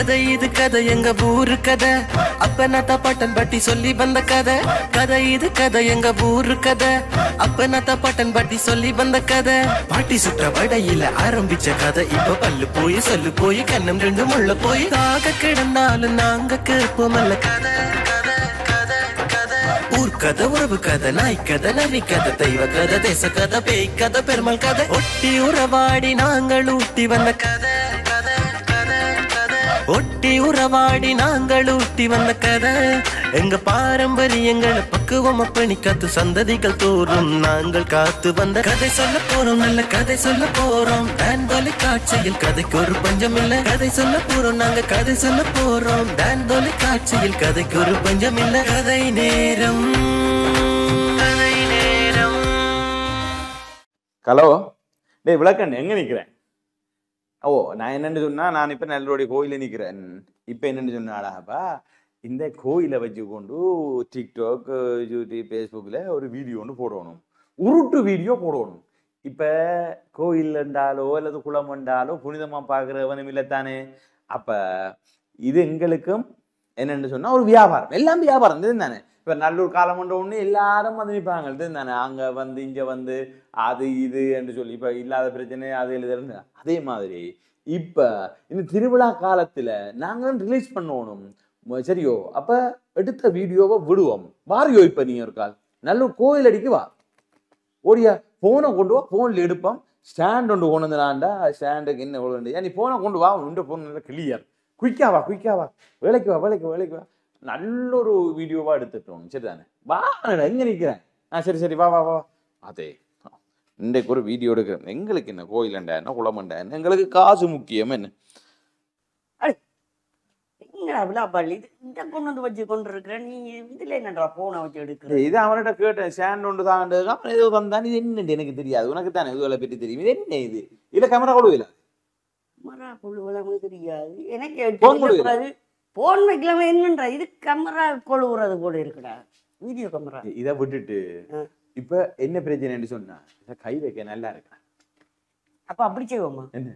கதை இது கதை எங்க ஊரு கதை அப்பனத்த பாட்டன் பட்டி சொல்லி வந்த கதை கதை இது கதை எங்க ஊரு கதை அப்பனத்த பாட்டன் பட்டி சொல்லி வந்த கதை பாட்டி சுற்ற வடையில ஆரம்பிச்ச கதை இப்ப பல்லு போய் சொல்லு போய் கண்ணம் ரெண்டு முள்ள போய் தாக கிடந்தாலும் நாங்க கேட்போமல்ல கதை கதை கதை கதை ஊர் கதை உறவு கதை நாய் கதை நரி கதை தெய்வ கதை தேச கதை பேய் கதை பெருமாள் கதை ஒட்டி உறவாடி நாங்கள் ஊட்டி வந்த கதை ஒட்டி உறவாடி நாங்கள் ஊட்டி வந்த கதை எங்க பாரம்பரியங்களை பக்குவம் அப்பணி காத்து சந்ததிகள் தோறும் நாங்கள் காத்து வந்த கதை சொல்ல போறோம் நல்ல கதை சொல்ல போறோம் டான் தொலைக்காட்சியில் கதைக்கு ஒரு பஞ்சம் இல்ல கதை சொல்ல போறோம் நாங்க கதை சொல்ல போறோம் டான் தொலைக்காட்சியில் கதைக்கு ஒரு பஞ்சம் இல்ல கதை நேரம் கதை நேரம். ஹலோ டேய் விளக்கண்ண எங்க நிக்கிறேன்? ஓ நான் என்னன்னு சொன்னா நான் இப்ப நல்லோடைய கோயில நிக்கிறேன். இப்ப என்னன்னு சொன்னாடாப்பா இந்த கோயிலை வச்சு கொண்டு டிக்டாக் யூடியூப் ஃபேஸ்புக்ல ஒரு வீடியோ ஒன்று போடணும், உருட்டு வீடியோ போடணும். இப்ப கோயில் என்றாலோ அல்லது குளம் என்றாலோ புனிதமா பார்க்கிறவனும் இல்லைத்தானே. அப்ப இது எங்களுக்கும் என்னன்னு சொன்னா ஒரு வியாபாரம், எல்லாம் வியாபாரம் தானே. இப்ப நல்லூர் காலம் கொண்ட ஒண்ணு எல்லாரும் வந்து நிற்பாங்க தானே, அங்க வந்து இங்க வந்து அது இது என்று சொல்லி இப்ப இல்லாத பிரச்சனை அது எழுதுறது. அதே மாதிரி இப்ப இந்த திருவிழா காலத்துல நாங்க ரிலீஸ் பண்ணணும் சரியோ. அப்ப எடுத்த வீடியோவை விடுவோம் வாரியோ. இப்ப நீ ஒரு கால் நல்லூர் கோயில் அடிக்கு வா, ஓடியா போனை கொண்டு வா, போன்ல எடுப்போம். ஸ்டாண்ட் ஒன்று கொண்டு வந்தாண்டா, ஸ்டாண்டுக்கு என்ன கொண்டு நீ போனை கொண்டு வா, உண்ட போன் நல்லா கிளியர் குயிக்காவா குயிக்காவா வேலைக்கு வா வேலைக்கு வேலைக்கு வா. நல்ல ஒரு வீடியோவா எடுத்துட்டோம் சரிதானே. வா எங்க நிக்கிறேன். சரி சரி வா வா வா. அதே இன்றைக்கு ஒரு வீடியோ எடுக்கிறேன். எங்களுக்கு என்ன கோயிலண்டா என்ன குளமண்டா என்ன, எங்களுக்கு காசு முக்கியம் என்ன. கொண்டு வந்து வச்சு கொண்டு இருக்கிற நீ இதுல என்னடா போனை வச்சு எடுக்கிற? இது அவன்கிட்ட கேட்டேன், ஸ்டாண்ட் ஒன்று தான் ஏதோ வந்தான். இது என்னண்டு எனக்கு தெரியாது, உனக்கு தானே இதுவரை பற்றி தெரியும். இது என்ன இது இல்ல கேமரா கொழுவில கேமரா கொழுவலாமே தெரியாது எனக்கு. போன் வைக்கலாம என்னன்ற இது கேமரா கொழுவுறது போல இருக்குடா வீடியோ கேமரா. இதை விட்டுட்டு இப்ப என்ன பிரச்சனைன்னு சொன்னா கை வைக்க நல்லா இருக்கா. அப்ப அப்படி செய்வோமா? என்ன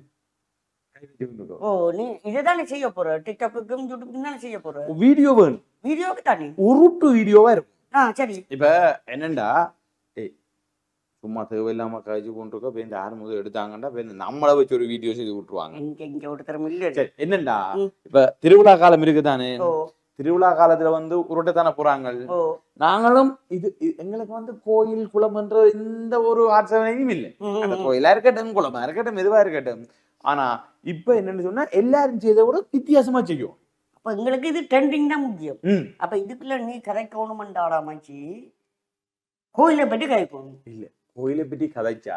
கை வச்சு? ஓ நீ இதைதானே செய்ய போற? டிக்டாக்குக்கும் யூடியூப்க்கும் தானே செய்ய போற? வீடியோ வேணும், வீடியோக்கு தானே உருட்டு வீடியோவா இருக்கும். சரி இப்ப என்னண்டா சும்மா தேவையில்லாம கழிச்சு கொண்டிருக்கோம். இப்ப இந்த 6 முதல் எடுத்தாங்கண்டா நம்மளை வச்சு ஒரு வீடியோ செய்து விட்டுருவாங்க. இங்க ஒருத்தரம் இல்ல. என்னண்டா இப்ப திருவிழா காலம் இருக்குதானே, திருவிழா காலத்துல வந்து உருட்டத்தானே போறாங்க. நாங்களும் இது எங்களுக்கு வந்து கோயில் குளம் என்ற இந்த ஒரு ஆட்சேபனையும் இல்லை. அந்த கோயிலா இருக்கட்டும் குளமா இருக்கட்டும் எதுவா இருக்கட்டும். ஆனா இப்ப என்னன்னு சொன்னா எல்லாரும் செய்த விட வித்தியாசமா செய்யும். அப்ப எங்களுக்கு இது ட்ரெண்டிங் தான் முக்கியம். அப்ப இதுக்குள்ள நீ கரைக்கணும்டாடாமாச்சு கோயிலை பற்றி கரைக்கணும் இல்ல. கோயிலை பற்றி கதைச்சா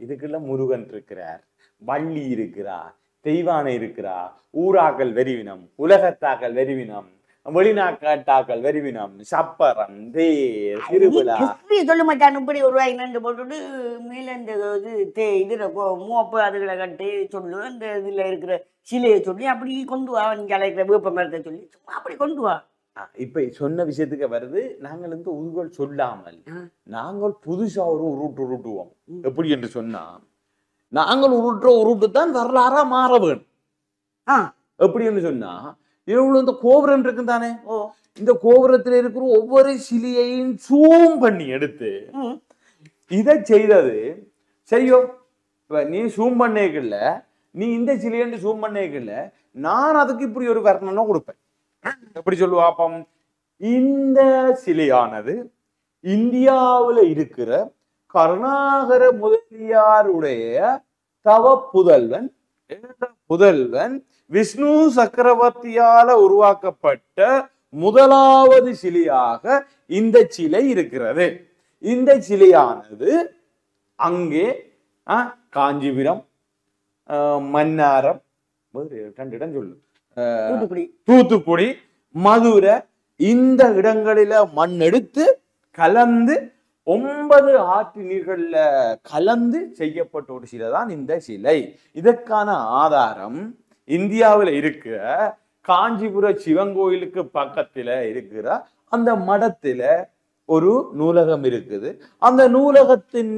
இதுக்குள்ள முருகன் இருக்கிறார், வள்ளி இருக்கிறார், தெய்வானை இருக்கிறார், ஊராக்கள் வெறிவினம், உலகத்தாக்கள் வெறிவினம், வெளிநாட்டாக்கள் வெறிவினம், சப்பரம் தேர் திருவிழா சொல்ல மாட்டான். இப்படி ஒரு ரூபாய் 2 போட்டுட்டு மேல இந்த இதுல மூப்பு அதுகளை கட்டி சொல்லு, அந்த இதுல இருக்கிற சிலையை சொல்லி அப்படி கொண்டு வா, நீங்க அழைக்கிற வேப்ப மரத்தை சொல்லி சும்மா அப்படி கொண்டு வா. இப்ப சொன்ன விஷயத்துக்கு வருது. நாங்கள் வந்து உருவல் சொல்லாமல் நாங்கள் புதுசா ஒரு உருட்டுவோம். எப்படி என்று சொன்னா நாங்கள் உருட்டுற உருட்டு தான் வரலாறா மாற வேணும். எப்படி என்று சொன்னா இவ்வளவு இந்த கோபுரம் இருக்கு தானே, இந்த கோபுரத்துல இருக்கிற ஒவ்வொரு சிலையையும் சூம் பண்ணி எடுத்து இதை செய்தது சரியோ. இப்ப நீ சூம் பண்ணேக்கல, நீ இந்த சிலையன்னு சூம் பண்ணேக்கல, நான் அதுக்கு இப்படி ஒரு வர்ணனை கொடுப்பேன். எப்படி சொல்லுவாப்பம், இந்த சிலையானது இந்தியாவில் இருக்கிற கருணாகர முதலியாருடைய தவ புதல்வன் விஷ்ணு சக்கரவர்த்தியால உருவாக்கப்பட்ட முதலாவது சிலையாக இந்த சிலை இருக்கிறது. இந்த சிலையானது அங்கே காஞ்சிபுரம், மன்னாரம், 2 இடம் சொல்லு, தூத்துக்குடி, மதுரை, இந்த இடங்களில மண் எடுத்து கலந்து 9 ஆற்று நீர்கள்ல கலந்து செய்யப்பட்ட ஒரு சிலை தான் இந்த சிலை. இதற்கான ஆதாரம் இந்தியாவில் இருக்கிற காஞ்சிபுர சிவன் கோயிலுக்கு பக்கத்துல இருக்கிற அந்த மடத்துல ஒரு நூலகம் இருக்குது. அந்த நூலகத்தின்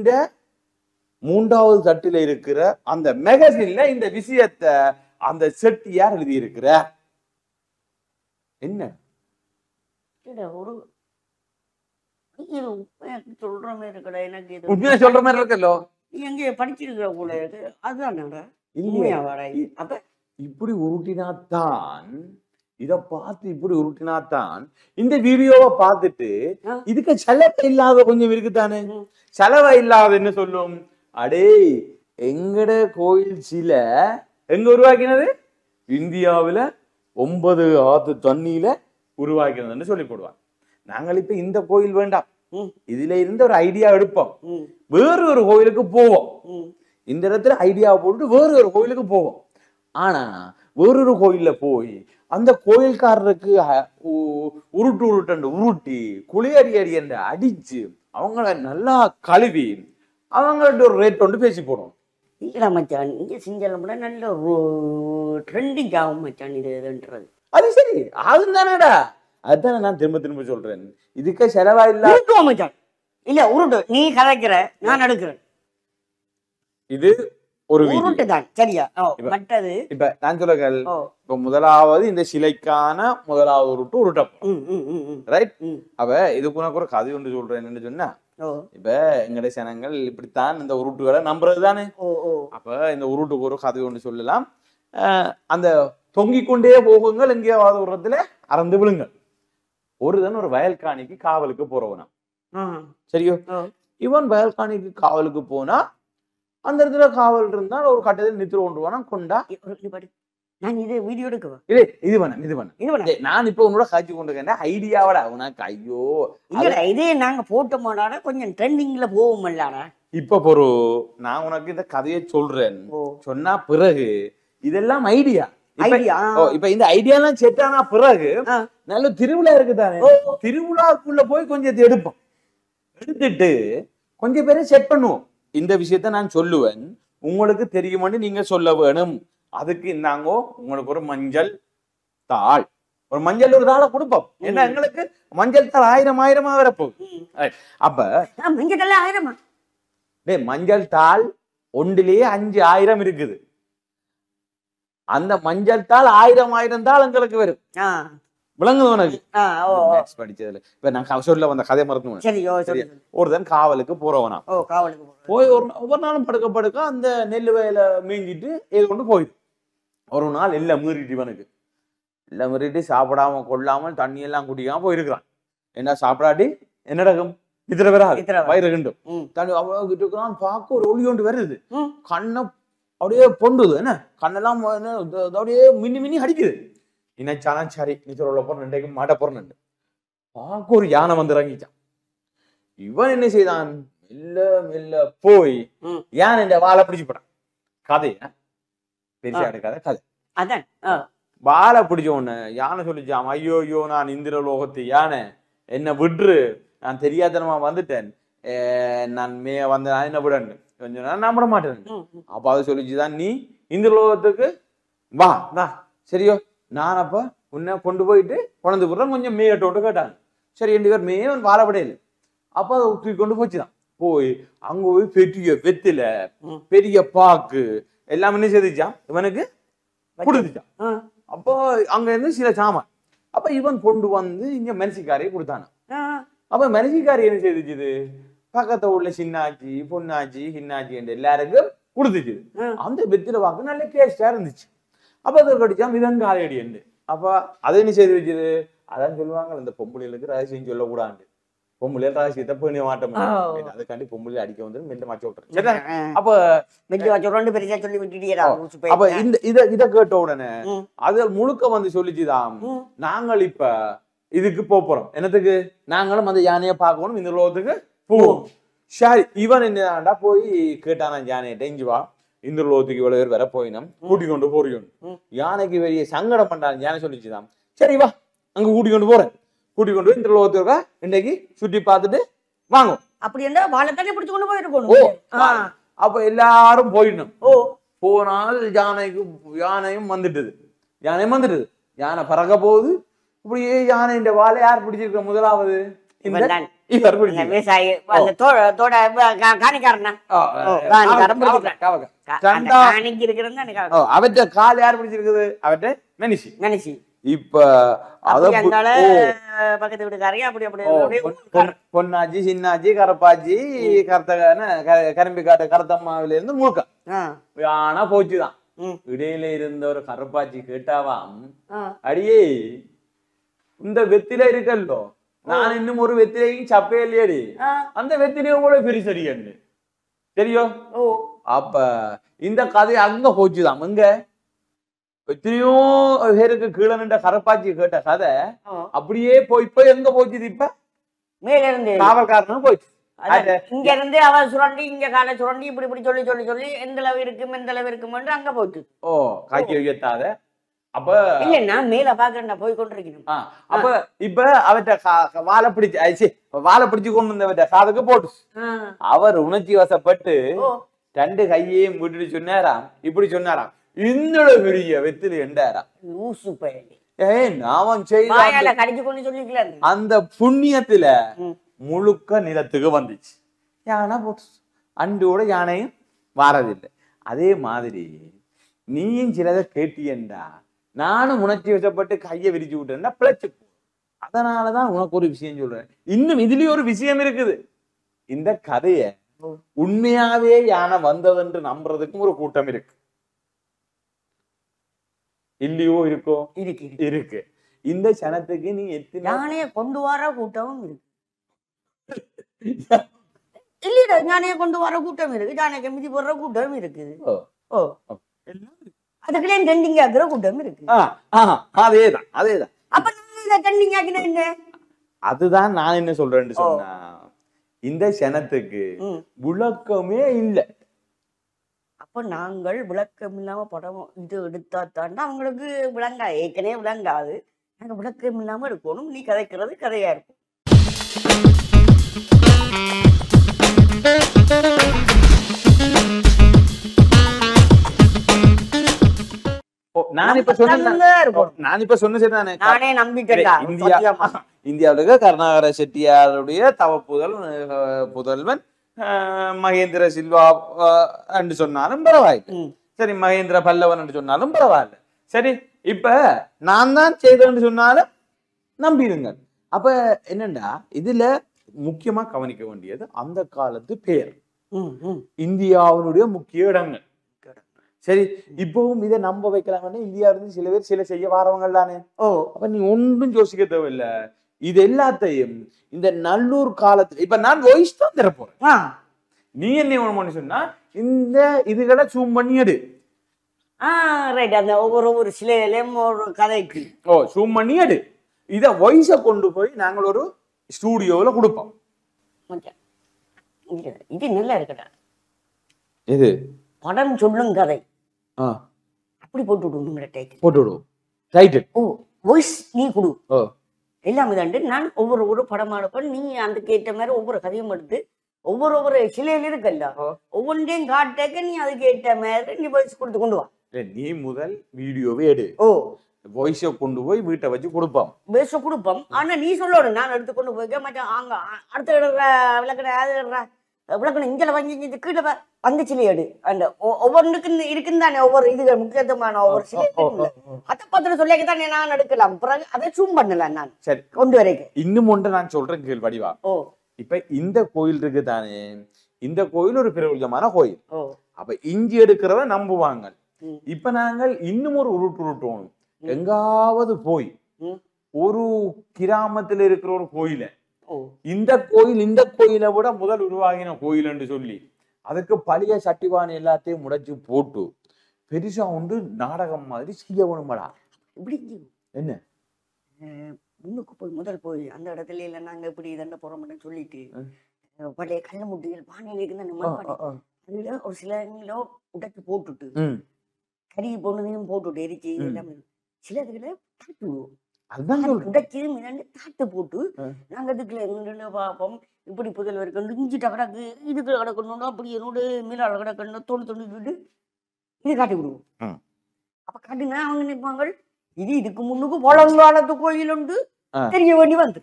3வது தட்டில இருக்கிற அந்த மேகசின்ல இந்த விஷயத்தை அந்த செட்டியார் எழுதியிருக்கிறார். என்ன இல்ல, ஒரு இது எனக்கு சொல்ற மாதிரி இருக்கடா, எனக்கு இது உண்மையா சொல்ற மாதிரி இருக்கல்லோ. நீ எங்கேயோ படிச்சிருக்கிற போல இருக்கு. அதுதானடா இல்லையே. உண்மையாவாடா இது? அப்ப இப்படி உருட்டினாத்தான் இத பார்த்து இப்படி உருட்டினாத்தான் இந்த வீடியோவை பார்த்துட்டு ஆ. இதுக்கு செலவு இல்லாத கொஞ்சம் இருக்குதானே. செலவு இல்லாத என்ன சொல்லும், அடே எங்கட கோயில் சில எங்க உருவாக்கினது, இந்தியாவுல 9 ஆத்து தண்ணியில உருவாக்கினதுன்னு சொல்லி போடுவாங்க. நாங்கள் இப்ப இந்த கோயில் வேண்டாம், இதுல இருந்து ஒரு ஐடியா எடுப்போம், வேறு ஒரு கோயிலுக்கு போவோம். இந்த இடத்துல ஐடியா போட்டு வேறு ஒரு கோயிலுக்கு போவோம். ஆனா வேறொரு கோயில்ல போய் அந்த கோயில்காரருக்கு உருட்டு உருட்டு உருட்டி குளியடி அடி என்று அடிச்சு அவங்கள நல்லா கழுவி அவங்கள்ட்ட ஒரு ரேட் கொண்டு பேசி போடுவோம். இல்லடா மச்சான், இங்க செஞ்சாலும் நல்ல ட்ரெண்டிங் ஆகும் மச்சான் இது இதுன்றது. அது சரி, அதுதானடா, அதுதானே நான் திரும்ப திரும்ப சொல்றேன். இதுக்கே செலவா இல்ல உருட்டுவோம் மச்சான். இல்ல உருட்டு, நீ கலைக்கிற நான் எடுக்கிறேன். இது ஒரு உருட்டு தான் சரியா. மற்றது இப்ப நான் சொல்லுங்கள், ஓ இப்ப முதலாவது இந்த சிலைக்கான முதலாவது உருட்டு உருட்டப்படும், ரைட்? அப்ப இதுக்கு உனக்கு ஒரு கதை ஒன்று சொல்றேன். என்னன்னு சொன்னா, இப்ப எங்களுடைய ஜனங்கள் இப்படித்தான் இந்த உருட்டுகளை நம்புறது தானே. அப்ப இந்த உருட்டுக்கு ஒரு கதை ஒன்று சொல்லலாம். அந்த தொங்கிக் கொண்டே போகுங்கள், எங்கேயாவது ஒரு இடத்துல அறந்து விழுங்கள். ஒரு வயல்காணிக்கு காவலுக்கு போறவனா, சரியோ? இவன் வயல்காணிக்கு காவலுக்கு போனா அந்த இடத்துல காவல் இருந்தால் ஒரு கட்டத்தில் நித்திர கொண்டுவானா கொண்டா. நான் இது வீடியோ எடுக்கவா? இல்லை, இது வேணாம். நான் இப்ப உன்னோட காட்சி கொண்டு ஐடியாவடா உனக்கு. ஐயோ இல்லடா, இதே நாங்க போட்ட மாட்டாடா கொஞ்சம் ட்ரெண்டிங்ல போவோம் இல்லடா. இப்ப பொறு, நான் உனக்கு இந்த கதையை சொல்றேன், சொன்னா பிறகு இதெல்லாம் ஐடியா. இப்ப இந்த ஐடியா எல்லாம் செட் ஆனா பிறகு நல்ல திருவிழா இருக்குதானே, திருவிழாக்குள்ள போய் கொஞ்சம் எடுப்போம், எடுத்துட்டு கொஞ்சம் பேரை செட் பண்ணுவோம். இந்த விஷயத்த நான் சொல்லுவேன், உங்களுக்கு தெரியுமான்னு நீங்க சொல்ல வேணும். அதுக்கு இன்னாங்கோ உங்களுக்கு ஒரு மஞ்சள் தாள், ஒரு மஞ்சள் ஒரு தாளை கொடுப்போம். ஏன்னா எங்களுக்கு மஞ்சள் தாள் 1000 வரப்போகுது. அப்ப மஞ்சள் தாள் 1000? மஞ்சள் தாள் ஒன்றிலேயே 5000 இருக்குது. அந்த மஞ்சள் தாள் 1000 தாள் எங்களுக்கு வரும். விளங்குது உனக்கு? படிச்சதுல இப்ப நான் சொல்ல வந்த கதை மறந்து. ஒருத்தன் காவலுக்கு போறவனா, போய் ஒவ்வொரு நாளும் படுக்க அந்த நெல்லு வயல மீஞ்சிட்டு இது கொண்டு போயிடு. ஒரு நாள் எல்லாம் மீறிட்டு, இவனுக்கு எல்லாம் மீறிட்டு சாப்பிடாம கொள்ளாம தண்ணி எல்லாம் குடிக்காம போயிருக்கிறான். என்ன சாப்பிடாட்டி என்ன நடக்கும், இத்தனை பேரா வயிறு கிண்டும் தண்ணி அவ்வளவு கிட்ட இருக்கிறான். பார்க்க ஒரு ஒளி கொண்டு வருது, கண்ணை அப்படியே பொண்டுது, என்ன கண்ணெல்லாம் அப்படியே மின்னி மின்னி அடிக்குது. நினைச்சாலும் சரி, நிச்சயம் போற ரெண்டைக்கு மாட்ட போறேன். பார்க்க ஒரு யானை வந்து இறங்கிச்சான். இவன் என்ன செய்தான், மெல்ல மெல்ல போய் யானை இந்த வாழை பிடிச்சு போட்டான். கதை பெருசா எடுக்காத கதை. வாழை பிடிச்ச உடனே யானை சொல்லிச்சான், ஐயோ ஐயோ நான் இந்திர லோகத்து யானை, என்ன விட்டுரு, நான் தெரியாதனமா வந்துட்டேன், நான் வந்த நான் என்ன விடன்னு கொஞ்சம் நான் விட மாட்டேன். அப்ப அதை சொல்லிச்சுதான், நீ இந்திர லோகத்துக்கு வா வா, சரியோ? நான் அப்ப உன்னை கொண்டு போயிட்டு குழந்தை விடுறேன், கொஞ்சம் மேயட்டோட்டு கேட்டாங்க. சரி, 2 பேர் மேவன் வாழப்படையில. அப்ப அதை தூக்கி கொண்டு போச்சுதான். போய் அங்க போய் பெரிய வெத்தில பெரிய பாக்கு எல்லாம் என்ன செய்துச்சான், இவனுக்கு கொடுத்துச்சான். அப்போ அங்க இருந்து சில சாமான் அப்ப இவன் கொண்டு வந்து இங்க மனசிக்காரியை கொடுத்தான. அப்ப மனசிக்காரி என்ன செய்துச்சு, பக்கத்துல உள்ள சின்னாச்சி பொன்னாச்சி ஹின்னாச்சி என்று எல்லாருக்கும் கொடுத்துச்சு. அந்த வெத்தில வாக்கு நல்ல டேஸ்டா இருந்துச்சு. அப்ப அதை கடிச்சா மிதங்காலை அடி என்று. அப்ப அதை என்ன செய்து வச்சுது, அதான் சொல்லுவாங்க, இந்த பொம்பளைகளுக்கு ரகசியம் சொல்லக்கூடாது, பொம்பளையில ரகசியத்தை பேண மாட்டோம், அதுக்காண்டி பொம்பளை அடிக்க வந்து மெல்ல மாற்றி விட்டுறேன். அப்ப அப்ப இத கேட்ட உடனே அது முழுக்க வந்து சொல்லிச்சுதான், நாங்கள் இப்ப இதுக்கு போறோம், என்னத்துக்கு, நாங்களும் அந்த யானையை பார்க்கணும், இந்த லோகத்துக்கு போவோம். சரி, இவன் என்னடா போய் கேட்டானா யானையிட்ட, இஞ்சி வா, இந்த லோகத்துக்கு இவ்வளவு பேர் வர போயினோம், கூட்டிக் கொண்டு போறியோம். யானைக்கு பெரிய சங்கடம் பண்றான். யானை சொல்லிச்சுதான், சரி வா, அங்க கூட்டிக் கொண்டு போறேன், கூட்டிக் கொண்டு இந்த லோகத்துக்கு இன்னைக்கு சுற்றி பார்த்துட்டு வாங்கும். அப்படி என்ன வாழைத்தானே பிடிச்சு கொண்டு போயிருக்கணும். அப்ப எல்லாரும் போயிடணும். போனால் யானையும் வந்துட்டுது. யானை பறக்க போகுது. இப்படியே யானை இந்த வாழை யார் பிடிச்சிருக்க, முதலாவது அவற்ற கால் யார் பிடிச்சிருக்குது, அவற்ற மனுஷி. இப்ப அத பக்கத்து வீட்டுக்காரையும் அப்படி அப்படி பொன்னாச்சி சின்னாச்சி கரப்பாச்சி கருத்தகான கரும்பி காட்ட கருத்தம்மாவில இருந்து முழுக்க ஆனா போச்சுதான். இடையில இருந்த ஒரு கரப்பாச்சி கேட்டாவாம், அடியே இந்த வெத்தில இருக்கல்லோ, நான் இன்னும் ஒரு வெத்திலையும் சப்பே இல்லையடி, அந்த வெத்திலையோ கூட பெருசரியன்னு சரியோ. அப்ப இந்த கதை அங்க போச்சுதான். எங்க எத்தனையோ பேருக்கு கீழே நின்ற கரப்பாச்சி கேட்ட கதை அப்படியே போய் இப்ப எங்க போச்சுது? இப்ப மேல இருந்து காவல்காரனும் போச்சு. இங்க இருந்து அவ சுரண்டி இங்க காலை சுரண்டி இப்படி இப்படி சொல்லி சொல்லி சொல்லி எந்த அளவு இருக்கும் எந்த அளவு இருக்கும் அங்க போச்சு. ஓ காக்கி உயர்த்தாத. அப்ப இல்லன்னா மேல பாக்குறேன் போய் கொண்டிருக்கணும். அப்ப இப்ப அவற்ற வாழை பிடிச்சு வாழை பிடிச்சு கொண்டு வந்தவற்ற காதுக்கு போட்டு அவர் உணர்ச்சி வசப்பட்டு 2 கையையும் விட்டுட்டு சொன்னாராம், இப்படி சொன்னாராம், இந்த பெரிய வெத்தில என்றாராம். லூசு பயணி அவன் செய்த கடிச்சு கொண்டு சொல்லிக்கலாம். அந்த புண்ணியத்துல முழுக்க நிலத்துக்கு வந்துச்சு. யானை போட்டு அண்டோட யானையும் வாரதில்லை. அதே மாதிரி நீயும் சிலதை கேட்டியண்டா, நானும் உணர்ச்சி வசப்பட்டு கையை விரிச்சு விட்டேன்னா பிழைச்சு. அதனாலதான் உனக்கு ஒரு விஷயம் சொல்றேன். இன்னும் இதுலயும் ஒரு விஷயம் இருக்குது. இந்த கதைய உண்மையாவே யானை வந்ததென்று நம்புறதுக்கும் ஒரு கூட்டம் இருக்கு. இல்லையோ? இருக்கோ? இருக்கு. இந்த சனத்துக்கு நீ எத்தனை யானைய கொண்டு வர கூட்டமும் இருக்கு. இல்ல யானைய கொண்டு வர கூட்டம் இருக்கு, யானைக்கு மிதி போடுற கூட்டம் இருக்குது. அதுக்குள்ளே ட்ரெண்டிங் ஆக்குற கூட்டம் இருக்கு. அதேதான் அதேதான். அப்ப ட்ரெண்டிங் ஆக்கினா என்ன? அதுதான் நான் என்ன சொல்றேன்னு சொன்னா, இந்த சனத்துக்கு விளக்கமே இல்லை. அப்ப நாங்கள் விளக்கம் இல்லாம படம் இது எடுத்தா தாண்டா அவங்களுக்கு விளங்கா, ஏற்கனவே விளங்காது. நாங்க விளக்கம் இல்லாம இருக்கணும். நீ கதைக்கிறது கதையா இருக்கும். நான் இப்ப சொன்னேன், இந்தியாவுல கருணாகர செட்டியாருடைய புதல்வன் மகேந்திர சில்வா என்று சொன்னாலும் பரவாயில்லை. சரி, மகேந்திர பல்லவன் என்று சொன்னாலும் பரவாயில்ல. சரி, இப்ப நான் தான் செய்தேன்னு சொன்னாலும் நம்பிடுங்க. அப்ப என்னண்டா இதுல முக்கியமா கவனிக்க வேண்டியது அந்த காலத்து பேர், இந்தியாவினுடைய முக்கிய இடங்கள். சரி, இப்பவும் இதை நம்ப வைக்கலாம்னா இந்தியாவில இருந்து சில பேர் சில செய்ய வாரவங்க தானே. அப்ப நீ ஒன்றும் யோசிக்க தேவையில்ல. இது எல்லாத்தையும் இந்த நல்லூர் காலத்துல இப்ப நான் வாய்ஸ் தான் தரப்போறேன். நீ என்ன சொன்னா இந்த இதுகளை ஜூம் பண்ணி எடு. அந்த ஒவ்வொரு சிலையிலும் ஒரு கதைக்கு ஜூம் பண்ணி எடு. இத வாய்ஸ கொண்டு போய் நாங்கள் ஒரு ஸ்டூடியோல கொடுப்போம். இது நல்லா இருக்கடா. இது படம் சொல்லும் கதை அப்படி போட்டு விடுவோம். டைட்டில் வாய்ஸ் நீ கொடு. எல்லாமே தாண்டு நான் ஒவ்வொரு படமா எடுப்பேன். நீ அதுக்கு ஏற்ற மாதிரி ஒவ்வொரு கதையும் எடுத்து ஒவ்வொரு சிலையில இருக்கல்ல ஒவ்வொன்றையும் காட்டக்க நீ அதுக்கு ஏற்ற மாதிரி நீ வாய்ஸ் கொடுத்து கொண்டு வா. நீ முதல் வீடியோவே எடு. வாய்ஸை கொண்டு போய் வீட்டை வச்சு கொடுப்போம். பேச கொடுப்போம். ஆனா நீ சொல்லணும், நான் எடுத்து கொண்டு போய்க்க மாட்டேன். அங்க அடுத்த விளக்கணை அது விளக்கணும் இங்கே வாங்கி கீழே அந்த சிலையடு அந்த ஒவ்வொன்றுக்கு இருக்குன்னு தானே ஒவ்வொரு இதுகள் முக்கியத்துவமான ஒவ்வொரு சிலை அதை பத்திர சொல்லிக்கத்தானே நான் எடுக்கலாம். பிறகு அதை ஜூம் பண்ணலாம் நான். சரி, கொண்டு வரைக்கும் இன்னும் ஒன்று நான் சொல்றேன் கேள் வடிவா. இப்ப இந்த கோயில் இருக்கு தானே, இந்த கோயில் ஒரு பிரபலமான கோயில். அப்ப இஞ்சி எடுக்கிறத நம்புவாங்க. இப்ப நாங்கள் இன்னும் ஒரு உருட்டணும். எங்காவது போய் ஒரு கிராமத்துல இருக்கிற ஒரு கோயில இந்த கோயிலை விட முதல் உருவாகின கோயில் என்று சொல்லி அதுக்கு பழைய சட்டிவான எல்லாத்தையும் முடைச்சு போட்டு பெருசா உண்டு நாடகம் மாதிரி செய்ய வேணுமாடா. இப்படி என்ன முன்னுக்கு போய் முதல் போய் அந்த இடத்துல இல்ல நாங்க இப்படி இதண்ட போறோம்னு சொல்லிட்டு பழைய கல்ல முட்டிகள் பானையில இருந்து அதுல ஒரு சில உடைச்சு போட்டுட்டு கறி பொண்ணுதையும் போட்டுட்டு எரிச்சு எல்லாமே சில இதுல விடுவோம். தாட்டு போட்டு நாங்க இதுக்குள்ள பார்ப்போம். இப்படி புதல்வர் கண்டு இஞ்சிட்ட கிடக்கு இதுக்கு கிடக்கணும் அப்படி என்னோட மீனால கிடக்கணும் தோண்டு இது காட்டி விடுவோம். அப்ப காட்டுனா அவங்க நினைப்பாங்க இது இதுக்கு முன்னுக்கு பழங்காலத்து கோயில் உண்டு தெரிய வேண்டி வந்து.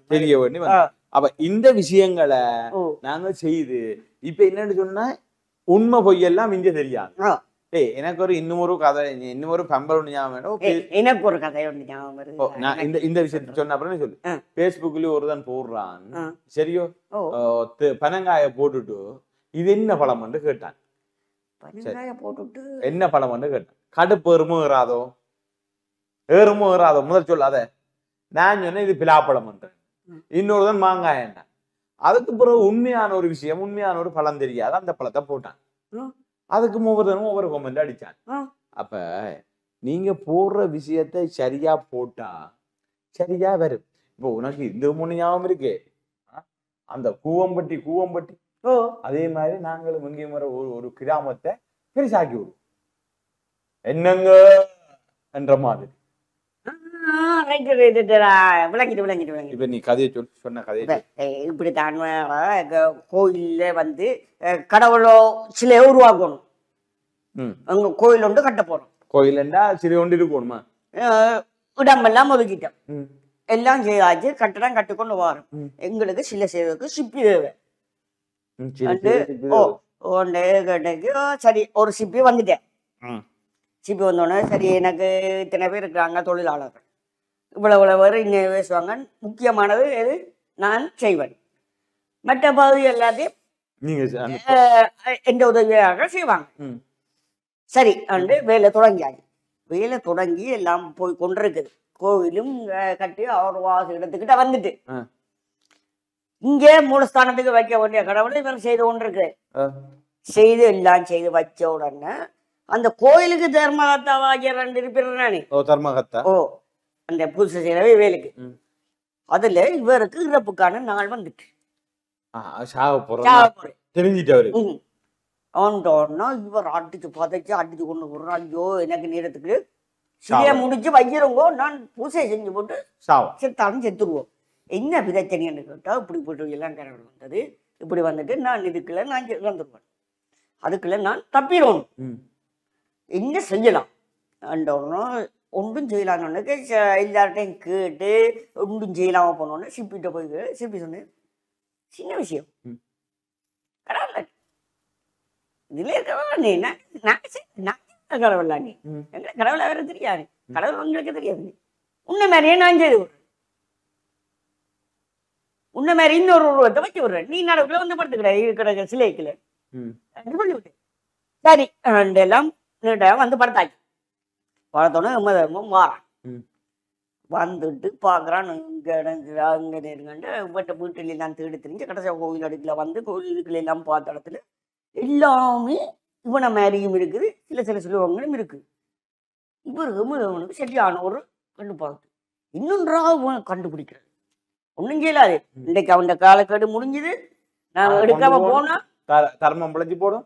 அப்ப இந்த விஷயங்களை நாங்க செய்து இப்ப என்னன்னு சொன்னா உண்மை பொய்யெல்லாம் இங்க தெரியாது. ஏய் எனக்கு ஒரு இன்னொரு கதை இன்னொரு பம்பர் ஒண்ணு ஞாபகம் எனக்கு ஒரு கதை ஒன்று ஞாபகம் வருது. நான் இந்த விஷயத்தை சொன்ன அப்புறம் சொல்லு. பேஸ்புக்லயும் ஒருதான் போடுறான் சரியோ பனங்காய போட்டுட்டு இது என்ன பழம்னு கேட்டான். பனங்காய போட்டுட்டு என்ன பழம்னு கேட்டான். கடுப்பு ஏறுமோ ஏறாதோ முதல் சொல்லாத. நான் சொன்னேன் இது பிலாப்பழம். இன்னொருதான் மாங்காய் என்ன. அதுக்கு பிறகு உண்மையான ஒரு விஷயம் உண்மையான ஒரு பழம் தெரியாது அந்த பழத்தை போட்டான். அதுக்கு ஒவ்வொருத்தனும் ஒவ்வொரு கமெண்ட் அடிச்சான். அப்ப நீங்க போடுற விஷயத்தை சரியா போட்டா சரியா வரும். இப்போ உனக்கு இந்த மூணு ஞாபகம் இருக்கு அந்த கூவம்பட்டி அதே மாதிரி நாங்களும் இங்கே ஒரு கிராமத்தை பெருசாக்கி விடுவோம் என்னங்க என்ற மாதிரி. இப்ப நீ கதையை சொன்ன கதையை இப்படித்தான் கோயில்ல வந்து கடவுளோ சிலையை உருவாக்கணும். அங்க கோயில் ஒன்று கட்ட போறோம். கோயிலண்டா சிலை ஒன்று இருக்கணுமா? இடமெல்லாம் ஒதுக்கிட்டோம். எல்லாம் செய்தாச்சு. கட்டடம் கட்டுக்கொண்டு வரோம். எங்களுக்கு சிலை செய்வதற்கு சிப்பி தேவை. சரி ஒரு சிப்பி வந்துட்டேன். சிப்பி வந்தோடனே சரி எனக்கு இத்தனை பேர் இருக்கிறாங்க தொழிலாளர்கள் இவ்வளவு பேர் இன்னும் பேசுவாங்க. முக்கியமானது எது நான் செய்வேன். மற்ற பகுதி எல்லாத்தையும் எந்த உதவியாக செய்வாங்க. சரி அண்டு வேலை தொடங்கியாச்சு. வேலை தொடங்கி எல்லாம் போய் கொண்டிருக்குது. கோவிலும் கட்டி அவர் வாச இடத்துக்கிட்ட வந்துட்டு இங்கே மூலஸ்தானத்துக்கு வைக்க வேண்டிய கடவுளை இவர் செய்து கொண்டிருக்கு. செய்து எல்லாம் செய்து வச்ச உடனே அந்த கோயிலுக்கு தர்மகத்தாவாகிய 2 இருப்பிறானே அந்த பூசை செய்யறவே வேலைக்கு அதுல இவருக்கு இறப்புக்கான நாள் வந்துட்டு இவர் அடிச்சு பதைச்சு அடிச்சு கொண்டு போடுறான். ஐயோ எனக்கு நேரத்துக்கு சிலைய முடிச்சு வைக்கிறவங்க நான் பூசை செஞ்சு போட்டு செத்தாலும் செத்துருவோம். என்ன பிரச்சனைன்னு கேட்டா இப்படி போட்டு எல்லாம் கடவுள் வந்தது இப்படி வந்துட்டு நான் இதுக்குள்ள நான் இறந்துருவேன். அதுக்குள்ள நான் தப்பிடணும். என்ன செய்யலாம் ஒன்றும் செய்யலான்னு எல்லார்ட்டையும் கேட்டு ஒன்றும் செய்யலாம போனோன்னு சிப்பிட்ட போய் சிப்பி சொன்னேன் சின்ன விஷயம் கடவுள் இதுல இருக்க கடவுள் நீ எங்களை கடவுளை வேற தெரியாது. கடவுள் உங்களுக்கு தெரியாது. உன்ன மாதிரியே நான் செய்து விடுறேன். உன்ன மாதிரி இன்னொரு உருவத்தை வச்சு விடுறேன். நீ நடுவுல வந்து படுத்துக்கிற சிலைக்குல சொல்லி விட்டு சரி எல்லாம் வந்து படுத்தாச்சு. படத்தோட வாரான். வந்துட்டு பாக்குறான் இங்க அங்க இருங்கண்டு வீட்டுல எல்லாம் தேடி தெரிஞ்சு கடைசியா கோவில் அடுக்குல வந்து கோயிலுக்குள்ள எல்லாம் பார்த்த இடத்துல எல்லாமே இவனை மாதிரியும் இருக்குது. சில சிலுவங்களும் இருக்கு. இவருக்கு சரியான ஒரு கண்டு பார்த்து இன்னொன்றா கண்டுபிடிக்கிறது ஒன்னும் செய்யலாது. இன்னைக்கு அவன் காலக்கேடு முடிஞ்சது. நான் எடுக்காம போனா தர்மம் பிழைச்சு போடும்.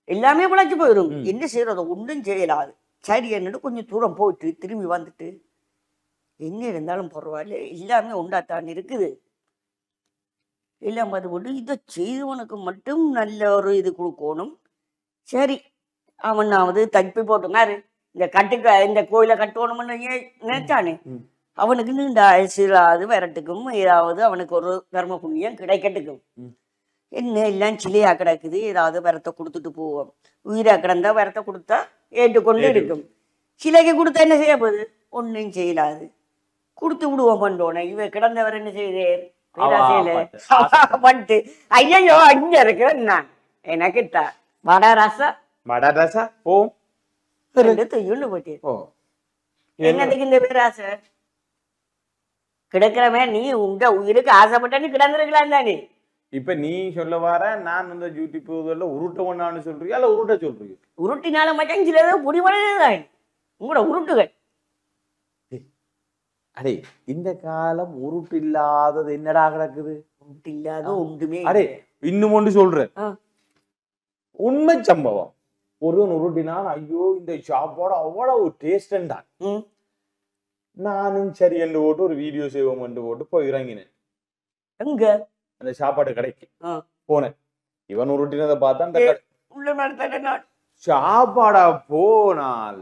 எல்லாமே பிழைச்சு போயிடும். என்ன செய்யறது ஒன்றும் செய்யலாது. சரி என்னட்டு கொஞ்சம் தூரம் போயிட்டு திரும்பி வந்துட்டு என்ன இருந்தாலும் பரவாயில்ல எல்லாமே உண்டாத்தான் இருக்குது. எல்லாம் பார்த்து போட்டு இதை செய்தவனுக்கு மட்டும் நல்ல ஒரு இது கொடுக்கணும். சரி அவனாவது தப்பி போட்டுனாரு. இந்த கோயிலை கட்டணும்னு நினைச்சானே அவனுக்கு நீண்ட ஆயுசிலாவது வரட்டுக்கும் ஏதாவது அவனுக்கு ஒரு தர்ம புண்ணியம் கிடைக்கட்டுக்கும். என்ன எல்லாம் சிலையா கிடக்குது. ஏதாவது வரத்தை கொடுத்துட்டு போவோம். உயிரா கிடந்தா வரத்தை கொடுத்தா ஏற்றுக்கொண்டு இருக்கும். சிலைக்கு கொடுத்தா என்ன செய்ய போகுது? ஒன்னும் செய்யலாது. கொடுத்து விடுவோம் பண்ணோன இவ கிடந்தவர் என்ன செய்தேன் பண்ணிட்டு ஐயோ அங்க இருக்கிறேன் நான் எனக்கு வட ரசா தூயுன்னு போட்டேன். என்னதுக்கு இந்த பேர் ஆசை கிடக்கிறமே? நீ உங்க உயிருக்கு ஆசைப்பட்ட நீ கிடந்திருக்கலாம் தானே. இப்ப நீ சொல்ல வர நான் வந்து யூடியூப்ல உருட்ட ஒண்ணான்னு சொல்றியா இல்ல உருட்ட சொல்றீங்க? உருட்டினால மச்சான் சில புடிமனதான் உங்களோட உருட்டுகள். அடே இந்த காலம் உருட்டு இல்லாதது என்னடா கிடக்குது? உருட்டு இல்லாத ஒன்றுமே. அடே இன்னும் ஒன்று சொல்றேன். உண்மை சம்பவம். ஒருவன் உருட்டினான். ஐயோ இந்த சாப்பாடு அவ்வளவு டேஸ்டா. நானும் சரி என்று போட்டு ஒரு வீடியோ செய்வோம் என்று போட்டு போய் இறங்கினேன். எங்க அந்த சாப்பாடு கடைக்கு போனேன். இவன் உருட்டினதை பார்த்தா சாப்பாடா போனால்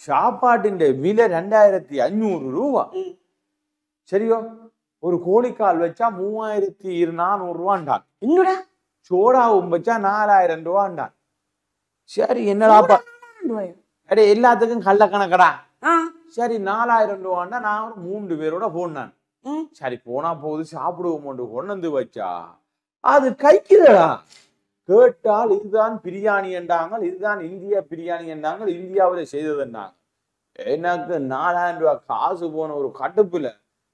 சாப்பாட்டின் விலை 2500 ரூபா. சரியோ ஒரு கோழிக்கால் வச்சா 3400 ரூபான்டான். என்னடா சோடாவும் வச்சா 4000 ரூபான்டான். சரி என்னடாப்பா ரூபாய் அடே எல்லாத்துக்கும் கள்ள கணக்கடா. ஆ சரி 4000 ரூபான்னா நான் ஒரு 3 பேரோட போனான். ம் சரி போனா போகுது சாப்பிடுவோம் கொண்டு வந்து வச்சா அது கைக்குதடா. கேட்டால் இதுதான் பிரியாணி என்றாங்க, இதுதான் இந்தியா பிரியாணி என்றாங்க, இந்தியாவில் செய்ததுன்னாங்க. எனக்கு 4000 ரூபாய் காசு போன ஒரு கட்டுப்புல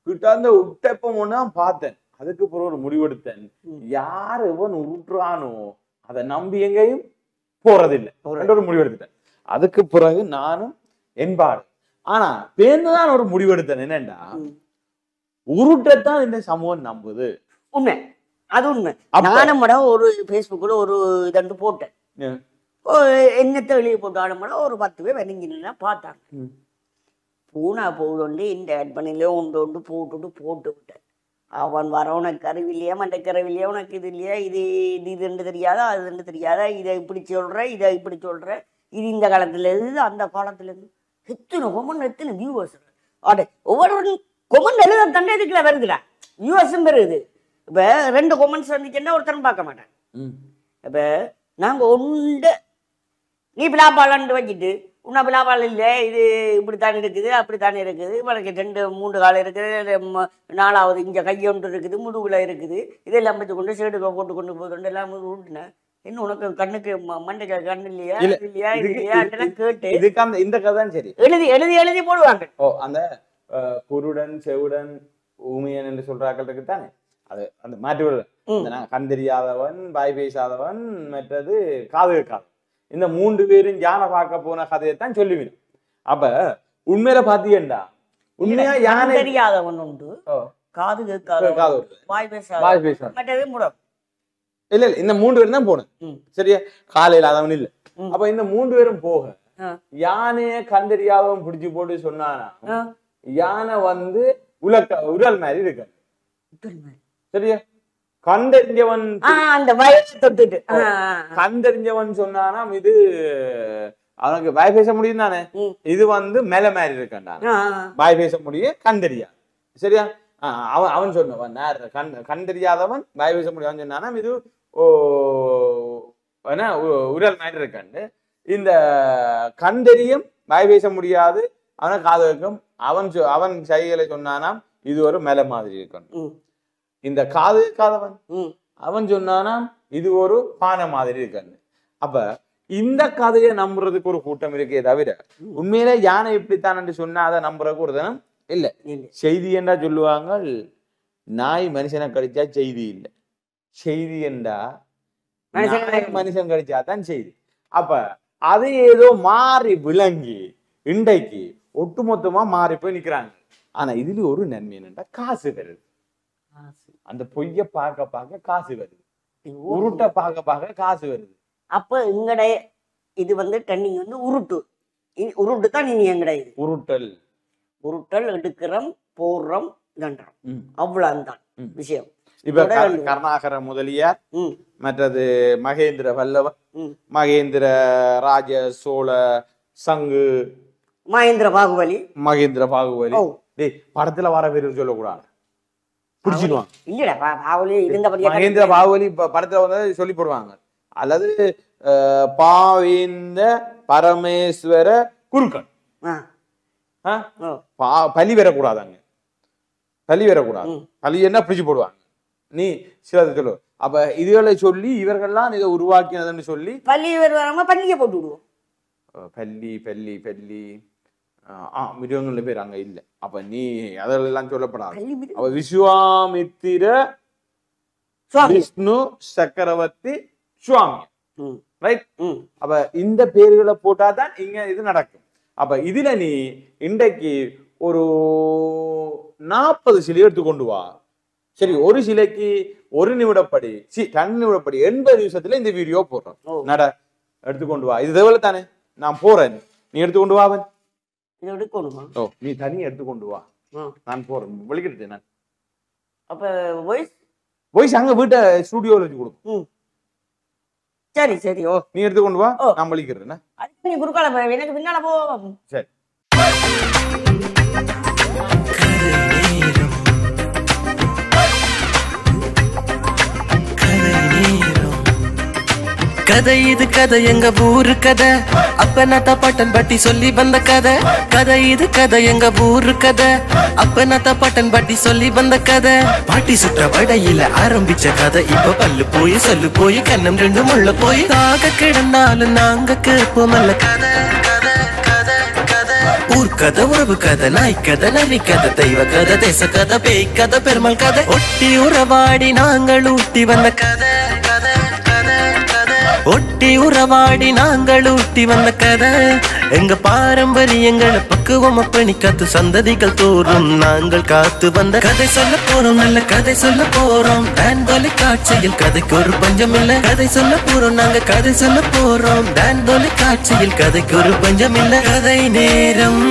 கிட்டாந்த உட்டப்பம் ஒண்ணு பார்த்தேன். அதுக்கு பிறகு ஒரு முடிவெடுத்தேன், யார் எவன் உருட்டுறானோ அதை நம்பி எங்கேயும் போறதில்லை ஒரு முடிவெடுத்துட்டேன். அதுக்கு பிறகு நானும் என்பாடு. ஆனா பேர்ந்துதான் ஒரு முடிவெடுத்தேன், என்னண்டா உருட்டத்தான் இந்த சமூகம் நம்புது. உண்மை, அது உண்மை. நானும் ஒரு பேஸ்புக்ல ஒரு இதண்டு போட்டேன், என்னத்தை வெளியே போட்டாலும் ஒரு 10 பேர் வெனங்கினா பார்த்தாங்க. பூனா போகுது இந்த ஆட் பண்ணில ஒன்று போட்டு விட்டேன். அவன் வர உனக்கு அறிவில்லையா, மண்டைக்கு அறிவில்லையா, உனக்கு இது இல்லையா, இது ரெண்டு தெரியாதா, அது ரெண்டு தெரியாதா, இதை இப்படி சொல்ற, இதை இப்படி சொல்ற, இது இந்த காலத்துல இருந்து அந்த காலத்துல இருந்து எத்தனை கொமன் எத்தனை வியூவர்ஸ். அட ஒவ்வொரு கொமன் எழுத தண்டை இதுக்குல வருதுடா, வியூவர்ஸும் வருது. இப்ப 2 கொமெண்ட்ஸ் வந்துச்சுன்னா ஒருத்தரும் பார்க்க மாட்டேன். இப்ப நாங்க ஒன்று நீ பிளாப்பாளன்னு வச்சுட்டு உன்னா பிளாப்பால் இல்லை, இது இப்படித்தானே இருக்குது அப்படித்தானே இருக்குது, இவனுக்கு 2-3 காலம் இருக்குது, 4வது இங்கே கையொன்று இருக்குது, முதுகுல இருக்குது, இதெல்லாம் வச்சு கொண்டு சேடுகளை போட்டு கொண்டு போதுண்டு எல்லாம் விட்டுனேன். என்ன உனக்கு கண்ணுக்கு மண்டைக்கு கண்ணு இல்லையா இல்லையா இது இல்லையா கேட்டு இதுக்கு இந்த கதை சரி எழுதி எழுதி எழுதி போடுவாங்க. அந்த குருடன் செவுடன் ஊமையன் என்று சொல்றாக்களுக்கு தானே அது அந்த மாற்றி விடுறது. கண் தெரியாதவன், வாய் பேசாதவன், மற்றது காது கேட்காதவன், இந்த 3 பேரும் யானை பார்க்க போன கதையைத்தான் சொல்லிவிடும். அப்ப உண்மையில பாத்தீங்கன்னா உண்மையா யானை தெரியாதவன் உண்டு, காது கேட்காதவன், வாய் பேசாத மற்றது முடம். இல்ல இல்ல இந்த 3 பேரும் தான் போனேன், சரியா? காலையில அதவன் இல்ல. அப்ப இந்த 3 பேரும் போக யானைய கண் தெரியாதவன் பிடிச்சு போட்டு சொன்னானா, யானை வந்து உரல் மாதிரி இருக்க, சரியா? கண்டறிஞ்சவன் அந்த வயசு தொட்டுட்டு கண்டறிஞ்சவன் சொன்னானா இது அவனுக்கு வாய் பேச முடியும் தானே, இது வந்து மேல மாதிரி இருக்கான், வாய் பேச முடியும் கண்டறியா, சரியா? அவன் சொன்னவன் கண்டறியாதவன் வாய் பேச முடியும் சொன்னானா இது உரல் மாதிரி இருக்காண்டு. இந்த கண்டறியும் வாய் பேச முடியாது, அவனை காது வைக்கும், அவன் சைகளை சொன்னானாம் இது ஒரு மேல மாதிரி இருக்கணும். இந்த காது காதவன் அவன் சொன்னானாம் இது ஒரு பானை மாதிரி இருக்கான்னு. அப்ப இந்த கதையை நம்புறதுக்கு ஒரு கூட்டம் இருக்கே தவிர உண்மையில யானை இப்படித்தான் என்று சொன்னா அதை நம்புறதுக்கு ஒரு தினம் இல்ல. செய்தி என்றா சொல்லுவாங்க, நாய் மனுஷனை கடிச்சா செய்தி இல்லை, செய்தி என்றா மனுஷன் கடிச்சாதான் செய்தி. அப்ப அது ஏதோ மாறி விளங்கி இன்றைக்கு ஒட்டுமொத்தமா மாறி போய் நிக்கிறாங்க. ஆனா இதுல ஒரு நன்மை என்னண்டா காசு வருது. அந்த பொய்ய பார்க்க பார்க்க காசு வருது, உருட்ட பார்க்க பார்க்க காசு வருது. அப்ப எங்கட இது வந்து ட்ரெண்டிங் வந்து உருட்டு தான். நீங்க எங்கட இது உருட்டல் எடுக்கிறோம் போடுறோம் தண்டனம், அவ்வளவுதான் விஷயம். இப்ப கருணாகர முதலியார், மற்றது மகேந்திர பல்லவன், மகேந்திர ராஜ சோழ சங்கு, மகேந்திர பாகுபலி டேய் படத்துல வர பேரு சொல்லக்கூடாது, பிடிச்சிடுவாங்க. மகேந்திர பாகுபலி படத்துல வந்து சொல்லி போடுவாங்க. அல்லது பாவேந்த பரமேஸ்வர குருக்கன் பலி வரக்கூடாதாங்க, பலி வரக்கூடாது, பலி என்ன பிடிச்சு போடுவாங்க. நீ சிலது சொல்லு. அப்ப இதுகளை சொல்லி இவர்கள்லாம் இதை உருவாக்கினதுன்னு சொல்லி பள்ளி வருவாங்க, பள்ளியை போட்டு விடுவோம். பள்ளி பள்ளி பள்ளி மிருகங்கள பேர் அங்க இல்ல. அப்ப நீ அதெல்லாம் சொல்லப்படாது. அப்ப விஸ்வாமித்திர விஷ்ணு சக்கரவர்த்தி சுவாமி, ரைட்? அப்ப இந்த பேர்களை போட்டாதான் இங்க இது நடக்கும். அப்ப இதுல நீ இன்றைக்கு ஒரு 40 சிலை எடுத்து கொண்டு வா, சரி? ஒரு சிலைக்கு 1 நிமிடப்படி 2 நிமிடப்படி 80 நிமிஷத்துல இந்த வீடியோ போடுறோம். நட எடுத்துக்கொண்டு வா, இது தேவல தானே, நான் போறேன், நீ எடுத்துக்கொண்டு வாவன். ஓ நீ தனி எடுத்துக்கொண்டு வா, நான் போறேன், வெளிக்கிட்டேன் நான். அப்ப வாய்ஸ் அங்க வீட்டை ஸ்டுடியோல வச்சு கொடுக்கும். சரி சரி, ஓ நீ எடுத்துக்கொண்டு வா, நான் வெளிக்கிறேன். நீ குறுக்கால எனக்கு பின்னால போ. சரி. கதை இது கதை எங்க ஊரு கதை அப்பனத்த பட்டன் பட்டி சொல்லி வந்த கதை கதை இது கதை எங்க ஊரு கதை அப்பனத்த பட்டன் பட்டி சொல்லி வந்த கதை பாட்டி சுற்ற வடையில ஆரம்பிச்ச கதை இப்ப பல்லு போய் சொல்லு போய் கண்ணம் ரெண்டு முள்ள போய் தாக கிடந்தாலும் நாங்க கேட்போமல்ல கதை ஊர் கதை உறவு கதை நாய் கதை நரி கதை தெய்வ கதை தேச கதை பேய் கதை பெருமாள் கதை ஒட்டி உறவாடி நாங்கள் ஊட்டி வந்த கதை ஒட்டி உறவாடி நாங்கள் ஊட்டி வந்த கதை எங்க பாரம்பரியங்களை பக்குவம் அப்பணி காத்து சந்ததிகள் தோறும் நாங்கள் காத்து வந்த கதை சொல்ல போறோம் நல்ல கதை சொல்ல போறோம் டான் தொலைக்காட்சியில் கதைக்கு ஒரு பஞ்சம் இல்ல கதை சொல்ல போறோம் நாங்க கதை சொல்ல போறோம் டான் தொலைக்காட்சியில் கதைக்கு ஒரு பஞ்சம் இல்ல கதை நேரம்